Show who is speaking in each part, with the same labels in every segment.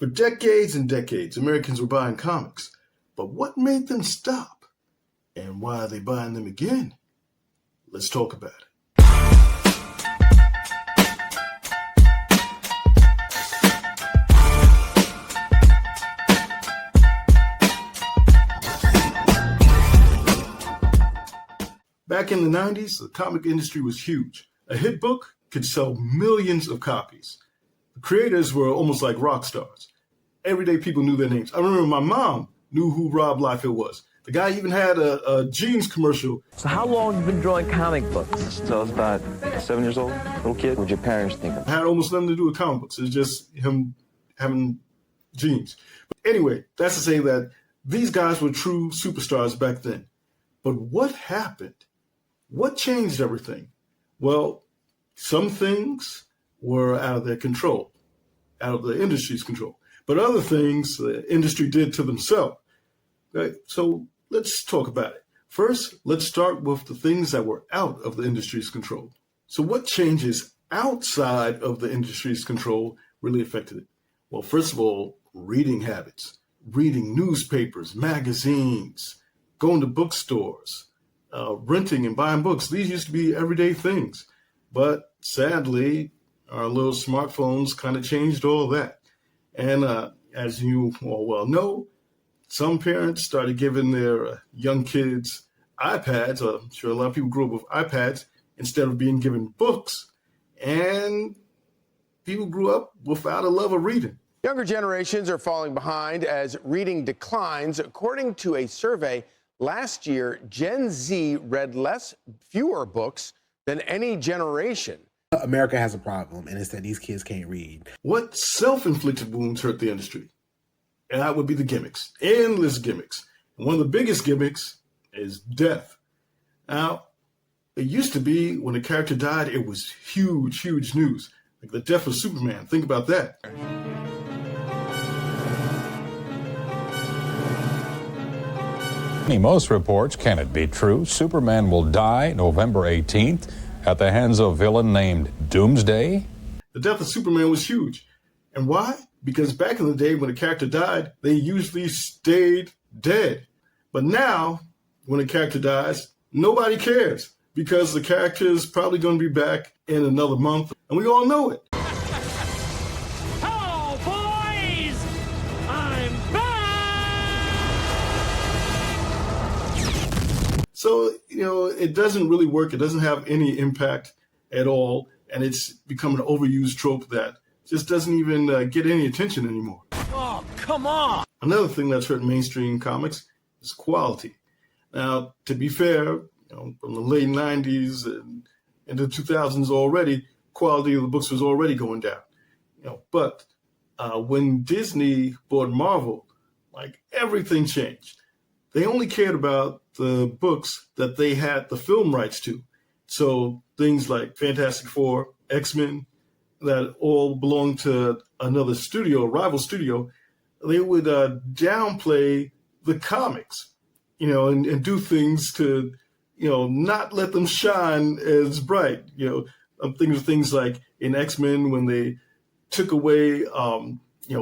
Speaker 1: For decades and decades, Americans were buying comics. But what made them stop? And why are they buying them again? Let's talk about it. Back in the 90s, the comic industry was huge. A hit book could sell millions of copies. The creators were almost like rock stars. Everyday people knew their names. I remember my mom knew who Rob Liefeld was. The guy even had a jeans commercial.
Speaker 2: So how long have you been drawing comic books?
Speaker 3: So I was about 7 years old, little kid. What did your parents think of?
Speaker 1: It had almost nothing to do with comic books. It's just him having jeans. But anyway, that's to say that these guys were true superstars back then. But what happened? What changed everything? Well, some things were out of their control, out of the industry's control. But other things the industry did to themselves. Right? So let's talk about it. First, let's start with the things that were out of the industry's control. So what changes outside of the industry's control really affected it? Well, first of all, reading habits, reading newspapers, magazines, going to bookstores, renting and buying books. These used to be everyday things. But sadly, our little smartphones kind of changed all that. And as you all well know, some parents started giving their young kids iPads. I'm sure a lot of people grew up with iPads instead of being given books. And people grew up without a love of reading.
Speaker 4: Younger generations are falling behind as reading declines. According to a survey last year, Gen Z read fewer books than any generation.
Speaker 5: America has a problem, and it's that these kids can't read.
Speaker 1: What self-inflicted wounds hurt the industry? And that would be the gimmicks, endless gimmicks. And one of the biggest gimmicks is death. Now, it used to be when a character died, it was huge, huge news. Like the death of Superman. Think about that.
Speaker 6: Most reports, can it be true? Superman will die November 18th at the hands of a villain named Doomsday?
Speaker 1: The death of Superman was huge. And why? Because back in the day when a character died, they usually stayed dead. But now, when a character dies, nobody cares because the character is probably going to be back in another month. And we all know it.
Speaker 7: Hello, boys! I'm back!
Speaker 1: So, it doesn't really work. It doesn't have any impact at all. And it's become an overused trope that just doesn't even get any attention anymore.
Speaker 7: Oh, come on!
Speaker 1: Another thing that's hurt mainstream comics is quality. Now, to be fair, from the late 90s and into the 2000s already, quality of the books was already going down. But when Disney bought Marvel, everything changed. They only cared about the books that they had the film rights to. So things like Fantastic Four, X-Men, that all belonged to another studio, a rival studio, they would downplay the comics, and do things to, not let them shine as bright. I'm thinking of things like in X-Men when they took away,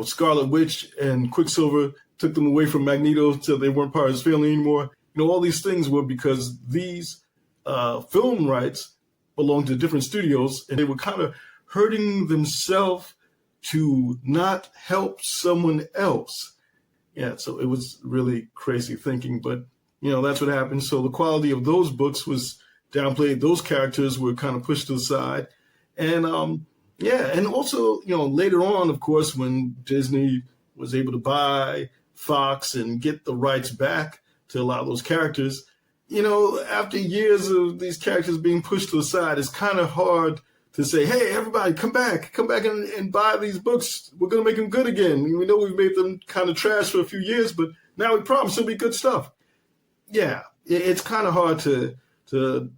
Speaker 1: Scarlet Witch and Quicksilver, took them away from Magneto so they weren't part of his family anymore. All these things were because these film rights belonged to different studios, and they were kind of hurting themselves to not help someone else. Yeah, so it was really crazy thinking, but that's what happened. So the quality of those books was downplayed. Those characters were kind of pushed to the side. And and also, later on, of course, when Disney was able to buy Fox and get the rights back to a lot of those characters, after years of these characters being pushed to the side, it's kind of hard to say, hey, everybody, come back and buy these books. We're going to make them good again. We know we've made them kind of trash for a few years, but now we promise it'll be good stuff. Yeah, it's kind of hard to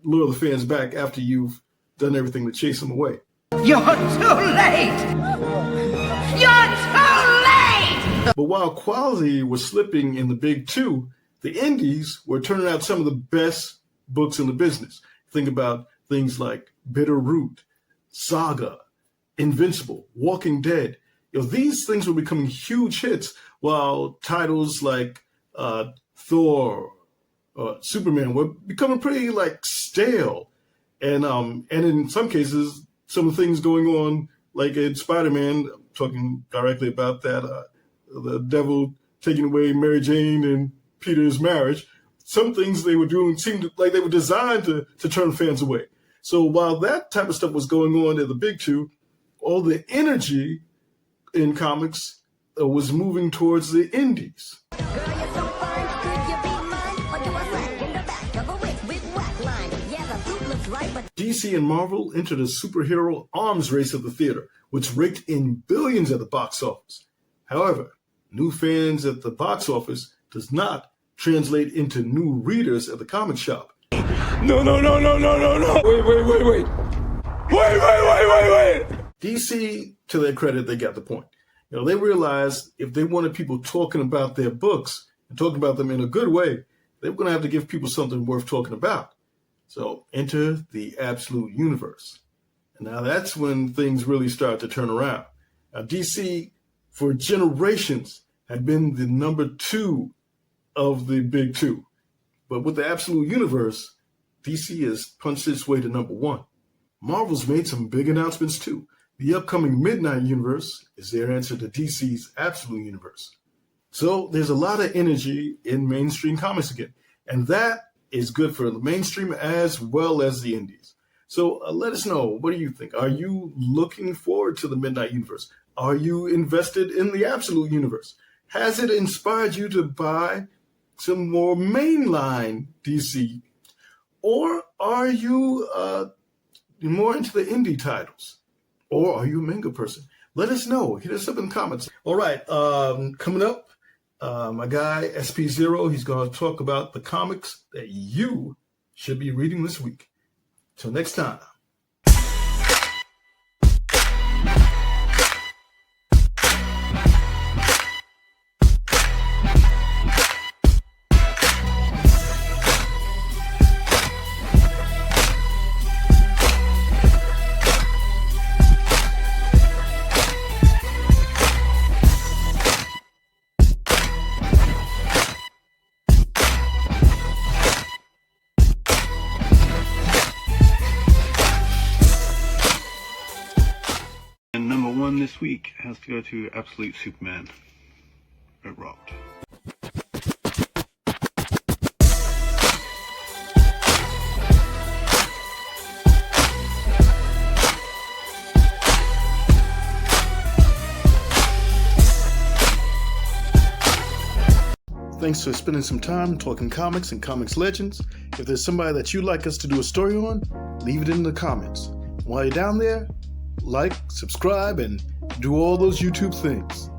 Speaker 1: lure the fans back after you've done everything to chase them away.
Speaker 8: You're too late! You're too late!
Speaker 1: But while quality was slipping in the big two, the indies were turning out some of the best books in the business. Think about things like Bitter Root, Saga, Invincible, Walking Dead. these things were becoming huge hits, while titles like Thor, Superman were becoming pretty like stale, and in some cases, some of the things going on, like in Spider-Man, I'm talking directly about that, the devil taking away Mary Jane and Peter's marriage. Some things they were doing seemed like they were designed to turn fans away. So while that type of stuff was going on in the big two, all the energy in comics was moving towards the indies. DC and Marvel entered a superhero arms race at the theater, which raked in billions at the box office. However, new fans at the box office does not translate into new readers at the comic shop.
Speaker 7: No. Wait.
Speaker 1: DC, to their credit, they got the point. They realized if they wanted people talking about their books and talking about them in a good way, they were going to have to give people something worth talking about. So enter the absolute universe. And now that's when things really start to turn around. Now, DC, for generations, had been the number 2 of the big 2. But with the absolute universe, DC has punched its way to number 1. Marvel's made some big announcements too. The upcoming Midnight Universe is their answer to DC's absolute universe. So there's a lot of energy in mainstream comics again. And that is good for the mainstream as well as the indies. So let us know, what do you think? Are you looking forward to the Midnight Universe? Are you invested in the absolute universe? Has it inspired you to buy some more mainline DC? Or are you more into the indie titles? Or are you a manga person? Let us know. Hit us up in the comments. All right, coming up, my guy SP0, he's going to talk about the comics that you should be reading this week. Till next time.
Speaker 9: And number 1 this week has to go to Absolute Superman. It rocked.
Speaker 1: Thanks for spending some time talking comics and comics legends. If there's somebody that you'd like us to do a story on, leave it in the comments. While you're down there, like, subscribe, and do all those YouTube things.